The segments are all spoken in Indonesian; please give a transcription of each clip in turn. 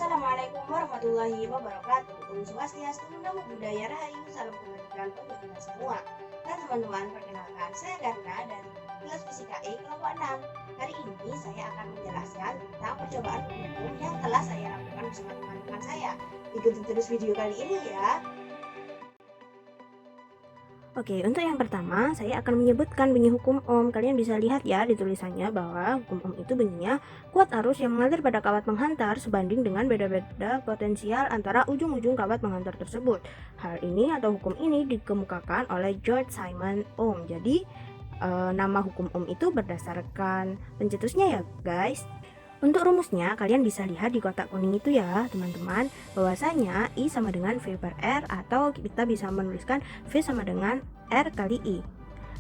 Assalamualaikum warahmatullahi wabarakatuh. Om Swastiastu, Namo Buddhaya Rahayu, salam kebajikan untuk kita semua. Nah teman-teman, perkenalkan saya Garna dari kelas Fisika E kelompok 6. Hari ini saya akan menjelaskan tentang percobaan hukum yang telah saya lakukan bersama teman-teman saya. Ikuti terus video kali ini ya. Oke, untuk yang pertama, saya akan menyebutkan bunyi hukum Ohm. Kalian bisa lihat ya di tulisannya bahwa hukum Ohm itu bunyinya kuat arus yang mengalir pada kawat penghantar sebanding dengan beda-beda potensial antara ujung-ujung kawat penghantar tersebut. Hal ini atau hukum ini dikemukakan oleh George Simon Ohm. Jadi, nama hukum Ohm itu berdasarkan pencetusnya ya guys. Untuk rumusnya, kalian bisa lihat di kotak kuning itu ya teman-teman, bahwasanya I sama dengan V per R, atau kita bisa menuliskan V sama dengan R kali I.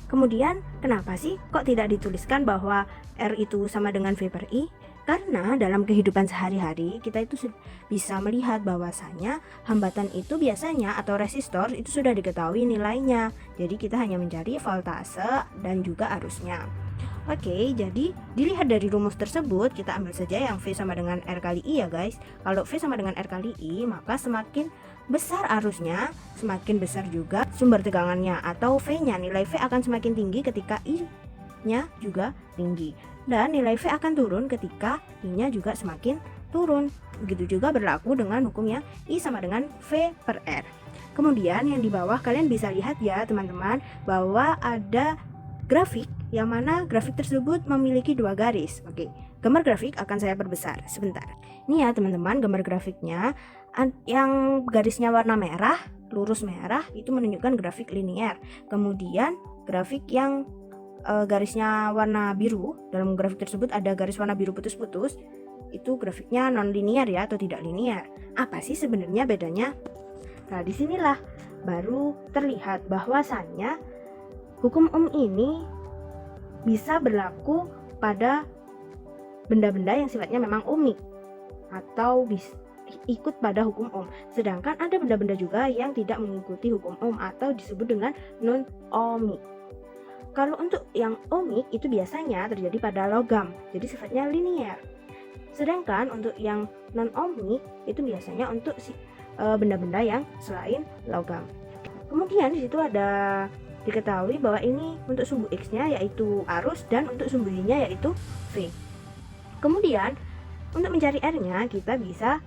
Kemudian, kenapa sih kok tidak dituliskan bahwa R itu sama dengan V per I? Karena dalam kehidupan sehari-hari kita itu bisa melihat bahwasanya hambatan itu biasanya atau resistor itu sudah diketahui nilainya. Jadi kita hanya mencari voltase dan juga arusnya. Oke, jadi dilihat dari rumus tersebut, kita ambil saja yang V sama dengan R kali I ya guys. Kalau V sama dengan R kali I, maka semakin besar arusnya, semakin besar juga sumber tegangannya, atau V-nya, nilai V akan semakin tinggi ketika I-nya juga tinggi. Dan nilai V akan turun ketika I-nya juga semakin turun. Begitu juga berlaku dengan hukumnya I sama dengan V per R. Kemudian yang di bawah kalian bisa lihat ya teman-teman, bahwa ada grafik yang mana grafik tersebut memiliki dua garis. Oke, gambar grafik akan saya perbesar sebentar. Ini ya teman-teman, gambar grafiknya yang garisnya warna merah, lurus merah, itu menunjukkan grafik linear. Kemudian grafik yang garisnya warna biru, dalam grafik tersebut ada garis warna biru putus-putus, itu grafiknya non linear ya, atau tidak linear. Apa sih sebenarnya bedanya? Nah, disinilah baru terlihat bahwasannya hukum Ohm ini bisa berlaku pada benda-benda yang sifatnya memang ohmik atau ikut pada hukum Ohm. Sedangkan ada benda-benda juga yang tidak mengikuti hukum Ohm atau disebut dengan non-ohmik. Kalau untuk yang ohmik itu biasanya terjadi pada logam, jadi sifatnya linear. Sedangkan untuk yang non-ohmik itu biasanya untuk benda-benda yang selain logam. Kemudian di situ ada diketahui bahwa ini untuk sumbu X-nya yaitu arus dan untuk sumbu Y-nya yaitu V. Kemudian untuk mencari R-nya kita bisa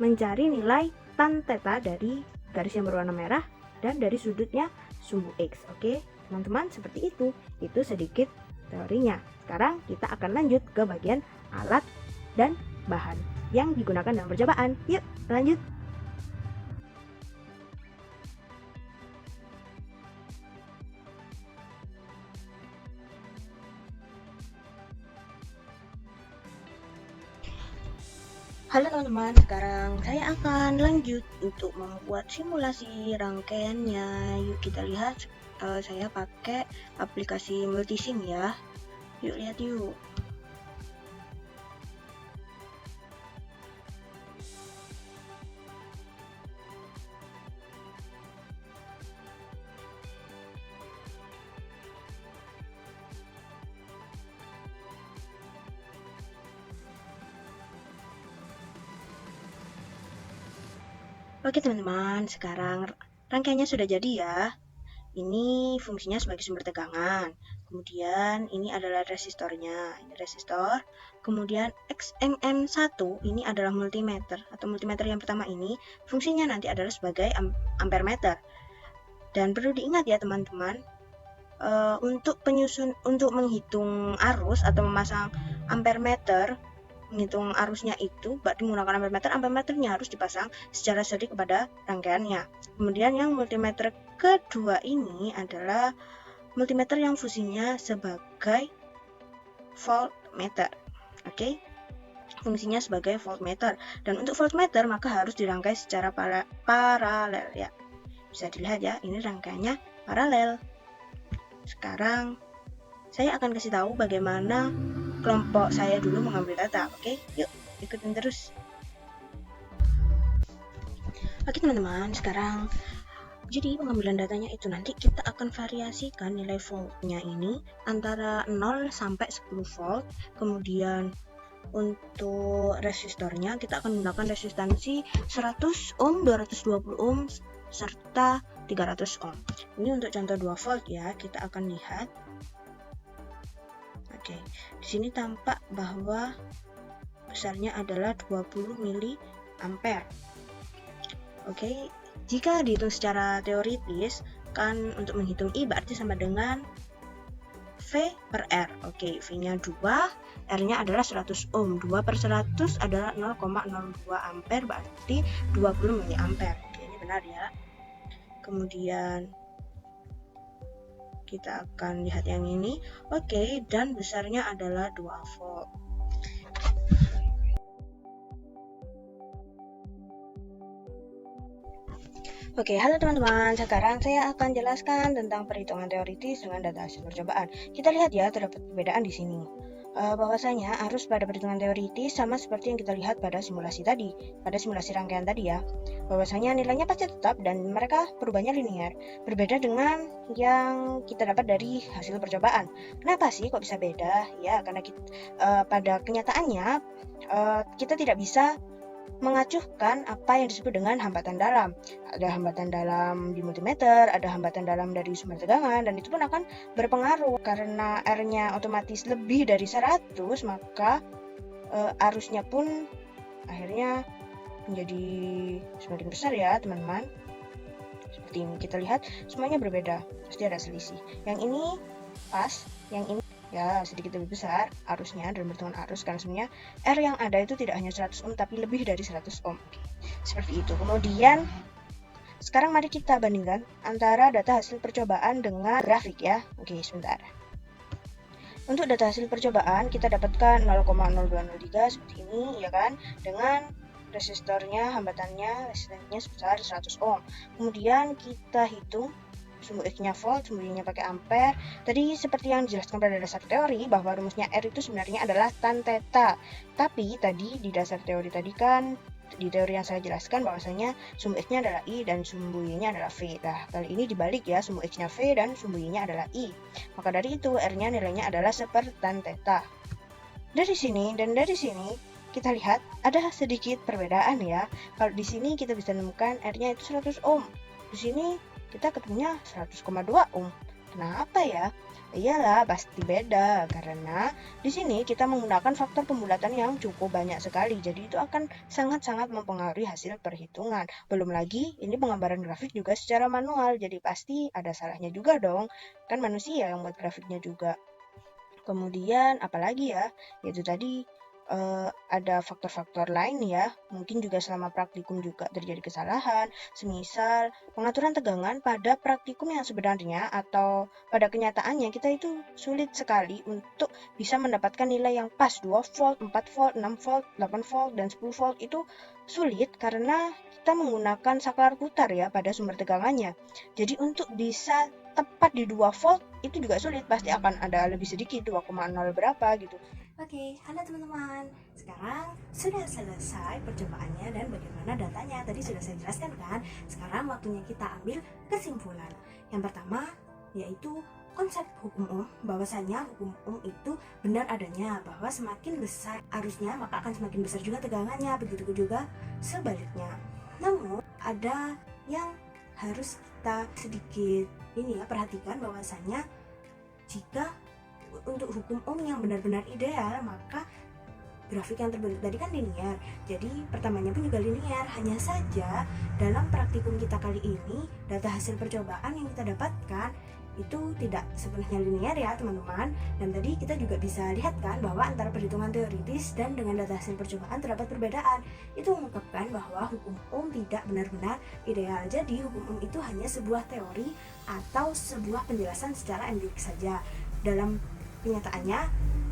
mencari nilai tan theta dari garis yang berwarna merah dan dari sudutnya sumbu X. Oke, teman-teman, seperti itu. Itu sedikit teorinya. Sekarang kita akan lanjut ke bagian alat dan bahan yang digunakan dalam percobaan. Yuk, lanjut. Halo teman-teman, sekarang saya akan lanjut untuk membuat simulasi rangkaiannya. Yuk kita lihat, saya pakai aplikasi multisim ya. Yuk lihat yuk. Oke teman-teman, sekarang rangkaiannya sudah jadi ya. Ini fungsinya sebagai sumber tegangan. Kemudian ini adalah resistornya, ini resistor. Kemudian XMM1 ini adalah multimeter, atau multimeter yang pertama ini fungsinya nanti adalah sebagai ampermeter. Dan perlu diingat ya teman-teman, untuk menghitung arus atau memasang ampermeter, menghitung arusnya itu menggunakan ampermeternya harus dipasang secara seri kepada rangkaiannya. Kemudian yang multimeter kedua ini adalah multimeter yang fungsinya sebagai voltmeter. Oke, fungsinya sebagai voltmeter, dan untuk voltmeter maka harus dirangkai secara paralel ya. Bisa dilihat ya, ini rangkaiannya paralel. Sekarang saya akan kasih tahu bagaimana kelompok saya dulu mengambil data. Oke, yuk ikutin terus. Oke teman-teman, sekarang jadi pengambilan datanya itu nanti kita akan variasikan nilai voltnya ini antara 0 sampai 10 volt. Kemudian Untuk resistornya kita akan menggunakan resistansi 100 ohm, 220 ohm, serta 300 ohm. Ini untuk contoh 2 volt ya, kita akan lihat. Oke, di sini tampak bahwa besarnya adalah 20 mili ampere. Oke, jika dihitung secara teoritis, kan untuk menghitung I berarti sama dengan V per R. Oke, V-nya 2, R-nya adalah 100 ohm. 2 per 100 adalah 0,02 ampere, berarti 20 mili ampere. Oke, ini benar ya. Kemudian kita akan lihat yang ini. Oke, dan besarnya adalah 2 volt. Oke, halo teman-teman. Sekarang saya akan jelaskan tentang perhitungan teoritis dengan data hasil percobaan. Kita lihat ya, terdapat perbedaan di sini. Bahwasanya arus pada perhitungan teoritis sama seperti yang kita lihat pada simulasi tadi, pada simulasi rangkaian tadi ya. Bahwasanya nilainya pasti tetap dan mereka perubahannya linear. Berbeda dengan yang kita dapat dari hasil percobaan. Kenapa sih kok bisa beda? Ya, karena pada kenyataannya kita tidak bisa mengacuhkan apa yang disebut dengan hambatan dalam. Ada hambatan dalam di multimeter, ada hambatan dalam dari sumber tegangan, dan itu pun akan berpengaruh. Karena R-nya otomatis lebih dari 100, maka arusnya pun akhirnya menjadi semakin besar ya teman-teman. Seperti ini kita lihat semuanya berbeda, pasti ada selisih. Yang ini pas, yang ini ya sedikit lebih besar arusnya dalam perhitungan arus, karena sebenarnya R yang ada itu tidak hanya 100 ohm tapi lebih dari 100 ohm. Seperti itu. Kemudian sekarang mari kita bandingkan antara data hasil percobaan dengan grafik ya. Oke, sebentar. Untuk data hasil percobaan kita dapatkan 0,0203 seperti ini ya kan, dengan resistornya, resistansinya sebesar 100 ohm. Kemudian kita hitung sumbu X-nya volt, sumbu Y-nya pakai ampere. Tadi seperti yang dijelaskan pada dasar teori bahwa rumusnya R itu sebenarnya adalah tan theta. Tapi tadi di dasar teori tadi kan, di teori yang saya jelaskan bahwasanya sumbu X-nya adalah I dan sumbu Y-nya adalah V. Nah, kali ini dibalik ya, sumbu X-nya V dan sumbu Y-nya adalah I. Maka dari itu R-nya nilainya adalah seper tan theta. Dari sini dan dari sini kita lihat ada sedikit perbedaan ya. Kalau di sini kita bisa menemukan R-nya itu 100 ohm. Di sini kita ketemunya 100,2 ohm. Kenapa ya? Iyalah, pasti beda karena di sini kita menggunakan faktor pembulatan yang cukup banyak sekali. Jadi itu akan sangat-sangat mempengaruhi hasil perhitungan. Belum lagi ini penggambaran grafik juga secara manual. Jadi pasti ada salahnya juga dong. Kan manusia yang buat grafiknya juga. Kemudian apalagi ya? Yaitu tadi ada faktor-faktor lain ya, mungkin juga selama praktikum juga terjadi kesalahan, semisal pengaturan tegangan pada praktikum yang sebenarnya atau pada kenyataannya kita itu sulit sekali untuk bisa mendapatkan nilai yang pas 2 volt, 4 volt, 6 volt, 8 volt, dan 10 volt itu sulit karena kita menggunakan saklar putar ya pada sumber tegangannya. Jadi untuk bisa tepat di 2 volt itu juga sulit, pasti akan ada lebih sedikit 2,0 berapa gitu. Oke, halo teman-teman. Sekarang sudah selesai percobaannya dan bagaimana datanya. Tadi sudah saya jelaskan kan. Sekarang waktunya kita ambil kesimpulan. Yang pertama yaitu konsep hukum Ohm, bahwasanya hukum Ohm itu benar adanya, bahwa semakin besar arusnya maka akan semakin besar juga tegangannya, begitu juga sebaliknya. Namun ada yang harus kita sedikit perhatikan, bahwasanya jika untuk hukum Ohm yang benar-benar ideal, maka grafik yang terbentuk tadi kan linear. Jadi pertamanya pun juga linear. Hanya saja dalam praktikum kita kali ini, data hasil percobaan yang kita dapatkan itu tidak sepenuhnya linear ya teman-teman. Dan tadi kita juga bisa lihat kan bahwa antara perhitungan teoritis dan dengan data hasil percobaan terdapat perbedaan. Itu mengungkapkan bahwa hukum Ohm tidak benar-benar ideal. Jadi hukum Ohm itu hanya sebuah teori atau sebuah penjelasan secara empirik saja. Dalam kenyataannya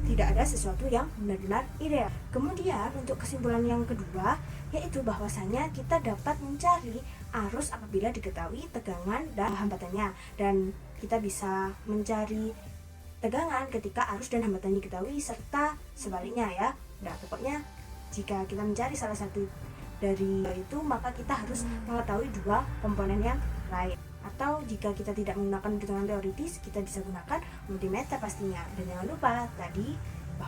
tidak ada sesuatu yang benar-benar ideal. Kemudian untuk kesimpulan yang kedua yaitu bahwasanya kita dapat mencari arus apabila diketahui tegangan dan hambatannya, dan kita bisa mencari tegangan ketika arus dan hambatan diketahui serta sebaliknya ya. Nah, pokoknya jika kita mencari salah satu dari itu maka kita harus mengetahui dua komponen yang lain. Atau jika kita tidak menggunakan perhitungan teoritis, kita bisa gunakan multimeter pastinya. Dan jangan lupa tadi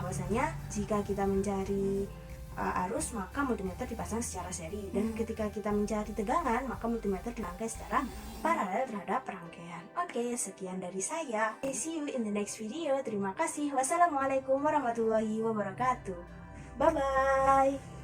bahwasanya jika kita mencari arus maka multimeter dipasang secara seri, dan ketika kita mencari tegangan maka multimeter dirangkai secara paralel terhadap rangkaian. Oke, sekian dari saya. See you in the next video. Terima kasih. Wassalamualaikum warahmatullahi wabarakatuh. Bye bye.